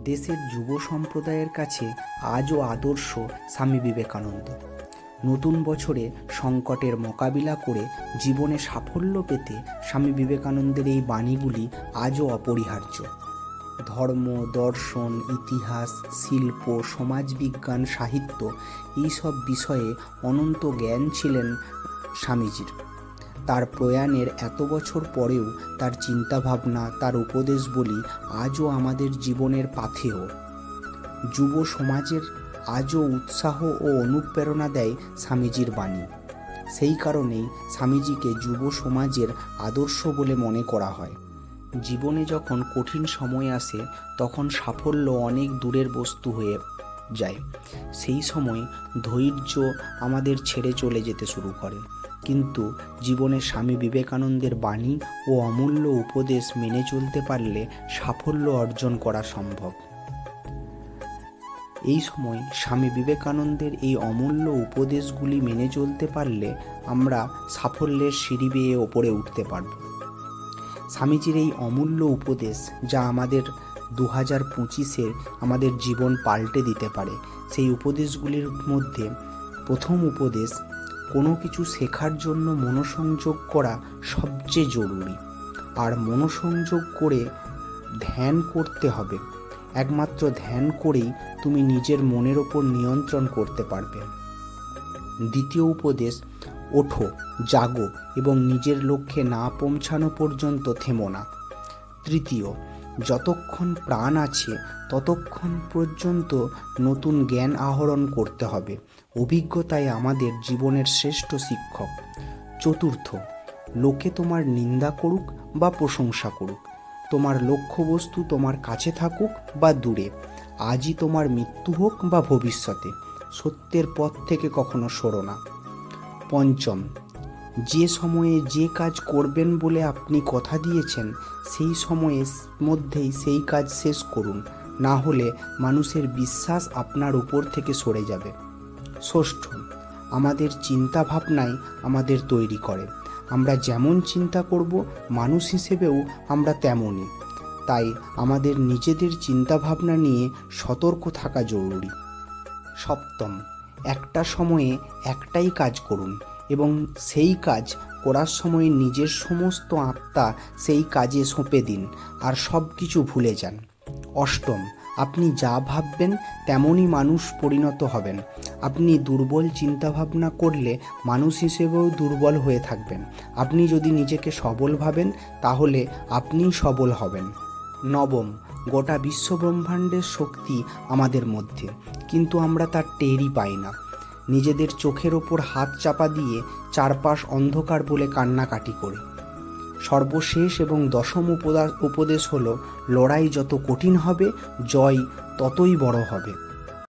দেশের যুব সম্প্রদায়ের কাছে আজও আদর্শ স্বামী বিবেকানন্দ। নতুন বছরে সংকটের মোকাবিলা করে জীবনে সাফল্য পেতে স্বামী বিবেকানন্দের এই বাণীগুলি আজও অপরিহার্য। ধর্ম, দর্শন, ইতিহাস, শিল্প, সমাজবিজ্ঞান, সাহিত্য এইসব বিষয়ে অনন্ত জ্ঞান ছিলেন স্বামীজির। তার প্রয়াণের এত বছর পরেও তার চিন্তাভাবনা, তার উপদেশবলি আজও আমাদের জীবনের পাথেয়। যুব সমাজের আজও উৎসাহ ও অনুপ্রেরণা দেয় স্বামীজির বাণী। সেই কারণেই স্বামীজিকে যুব সমাজের আদর্শ বলে মনে করা হয়। জীবনে যখন কঠিন সময় আসে তখন সাফল্য অনেক দূরের বস্তু হয়ে যায়। সেই সময় ধৈর্য আমাদের ছেড়ে চলে যেতে শুরু করে, কিন্তু জীবনে স্বামী বিবেকানন্দের বাণী ও অমূল্য উপদেশ মেনে চলতে পারলে সাফল্য অর্জন করা সম্ভব। এই সময় স্বামী বিবেকানন্দের এই অমূল্য উপদেশগুলি মেনে চলতে পারলে আমরা সাফল্যের সিঁড়ি বেয়ে ওপরে উঠতে পারব। স্বামীজির এই অমূল্য উপদেশ যা আমাদের 2025-এ আমাদের জীবন পাল্টে দিতে পারে, সেই উপদেশগুলির মধ্যে প্রথম উপদেশ, কোনো কিছু শেখার জন্য মনোসংযোগ করা সবচেয়ে জরুরি। আর মনোসংযোগ করে ধ্যান করতে হবে। একমাত্র ধ্যান করেই তুমি নিজের মনের ওপর নিয়ন্ত্রণ করতে পারবে। দ্বিতীয় উপদেশ, ওঠো, জাগো এবং নিজের লক্ষ্যে না পৌঁছানো পর্যন্ত থেমো না। তৃতীয়, যতক্ষণ প্রাণ আছে ততক্ষণ পর্যন্ত নতুন জ্ঞান আহরণ করতে হবে। অভিজ্ঞতাই আমাদের জীবনের শ্রেষ্ঠ শিক্ষক। চতুর্থ, লোকে তোমার নিন্দা করুক বা প্রশংসা করুক, তোমার লক্ষ্যবস্তু তোমার কাছে থাকুক বা দূরে, আজই তোমার মৃত্যু হোক বা ভবিষ্যতে, সত্যের পথ থেকে কখনো সরো না। পঞ্চম, যে সময়ে যে কাজ করবেন বলে আপনি কথা দিয়েছেন সেই সময়ের মধ্যেই সেই কাজ শেষ করুন, না হলে মানুষের বিশ্বাস আপনার উপর থেকে সরে যাবে। ষষ্ঠ, আমাদের চিন্তা ভাবনাই আমাদের তৈরি করে। আমরা যেমন চিন্তা করব মানুষ হিসেবেও আমরা তেমনই। তাই আমাদের নিজেদের চিন্তাভাবনা নিয়ে সতর্ক থাকা জরুরি। সপ্তম, একটা সময়ে একটাই কাজ করুন এবং সেই কাজ করার সময় নিজের সমস্ত আত্মা সেই কাজে সঁপে দিন আর সব কিছু ভুলে যান। অষ্টম, আপনি যা ভাববেন তেমনই মানুষ পরিণত হবেন। আপনি দুর্বল চিন্তাভাবনা করলে মানুষ হিসেবেও দুর্বল হয়ে থাকবেন। আপনি যদি নিজেকে সবল ভাবেন তাহলে আপনিই সবল হবেন। নবম, গোটা বিশ্বব্রহ্মাণ্ডের শক্তি আমাদের মধ্যে, কিন্তু আমরা তার টেরই পাই না। নিজেদের চোখের ওপর হাত চাপা দিয়ে চারপাশ অন্ধকার বলে কান্নাকাটি করি। সর্বশেষ এবং দশম উপদেশ হলো, লড়াই যত কঠিন হবে জয় ততই বড় হবে।